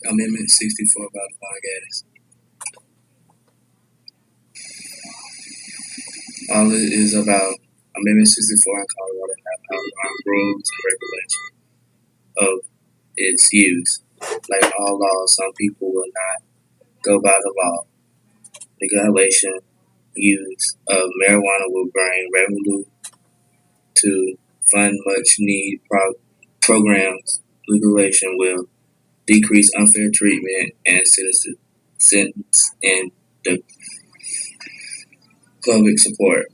Amendment 64 about the gas. All it is about Amendment 64 in Colorado have outlined rules and regulations of its use. Like all laws, some people will not go by the law. Legalization use of marijuana will bring revenue to fund much need programs. Legalization will decrease unfair treatment and sentence and the public support.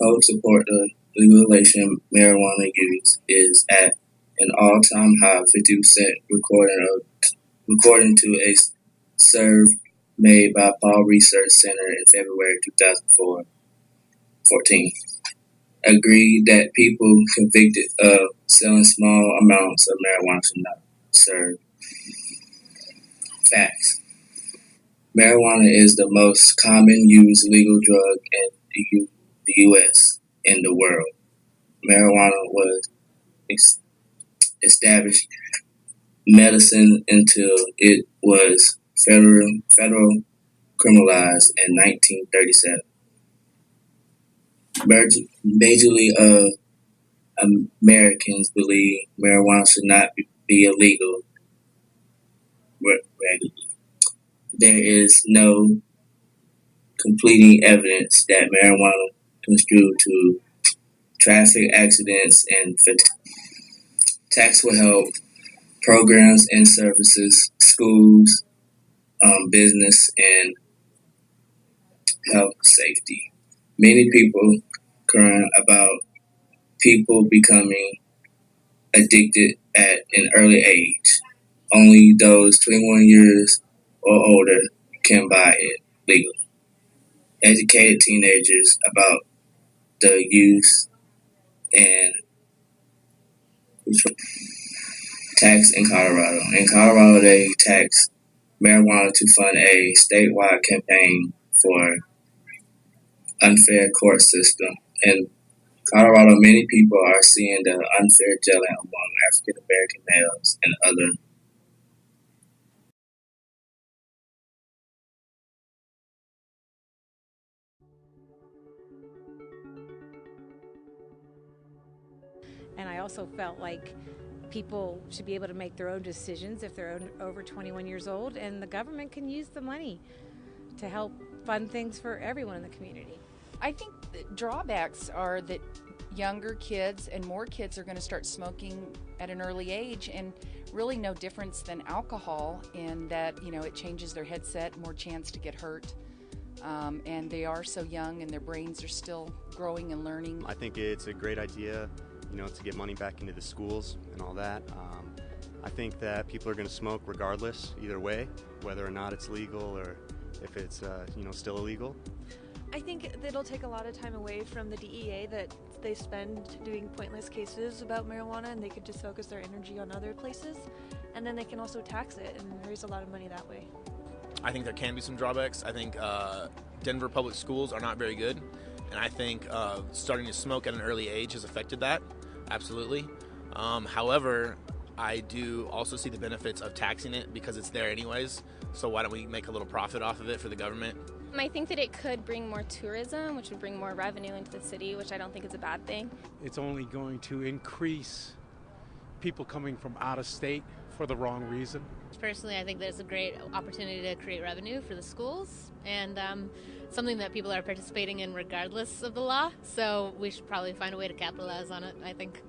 Public support of legalization marijuana use is at an all-time high, 50%, according to a survey made by Paul Research Center in February 2014. Agreed that people convicted of selling small amounts of marijuana should not serve. Facts. Marijuana is the most common used legal drug in the U.S. and the world. Marijuana was established medicine until it was federal criminalized in 1937. Majority of Americans believe marijuana should not be illegal regularly. There is no completing evidence that marijuana contributes to traffic accidents and tax will help programs and services, schools, business, and health safety. Many people concern about people becoming addicted at an early age. Only those 21 years or older can buy it legally. Educated teenagers about the use and tax in Colorado. In Colorado, they tax marijuana to fund a statewide campaign for unfair court system. In Colorado, many people are seeing the unfair jailing among African American males and other. And I also felt like people should be able to make their own decisions if they're over 21 years old, and the government can use the money to help fund things for everyone in the community. I think the drawbacks are that younger kids and more kids are going to start smoking at an early age, and really no difference than alcohol in that, it changes their headset, more chance to get hurt. And they are so young and their brains are still growing and learning. I think it's a great idea, to get money back into the schools and all that. I think that people are going to smoke regardless, either way, whether or not it's legal or if it's, still illegal. I think it'll take a lot of time away from the DEA that they spend doing pointless cases about marijuana, and they could just focus their energy on other places, and then they can also tax it and raise a lot of money that way. I think there can be some drawbacks. I think Denver public schools are not very good, and I think starting to smoke at an early age has affected that, absolutely. However, I do also see the benefits of taxing it because it's there anyways, so why don't we make a little profit off of it for the government? I think that it could bring more tourism, which would bring more revenue into the city, which I don't think is a bad thing. It's only going to increase people coming from out of state for the wrong reason. Personally, I think that it's a great opportunity to create revenue for the schools, and something that people are participating in regardless of the law, so we should probably find a way to capitalize on it, I think.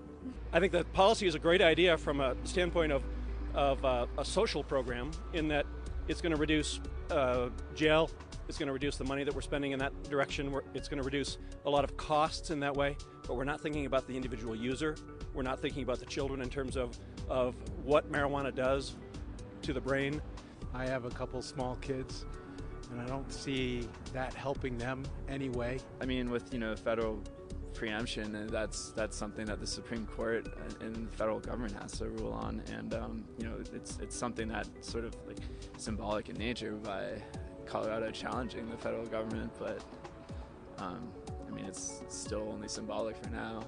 I think that policy is a great idea from a standpoint of a social program, in that it's going to reduce jail. It's going to reduce the money that we're spending in that direction. It's going to reduce a lot of costs in that way, but we're not thinking about the individual user. We're not thinking about the children in terms of what marijuana does to the brain. I have a couple small kids, and I don't see that helping them anyway. I mean, with federal preemption, that's something that the Supreme Court and the federal government has to rule on, and it's something that's sort of like symbolic in nature by Colorado challenging the federal government, but I mean, it's still only symbolic for now.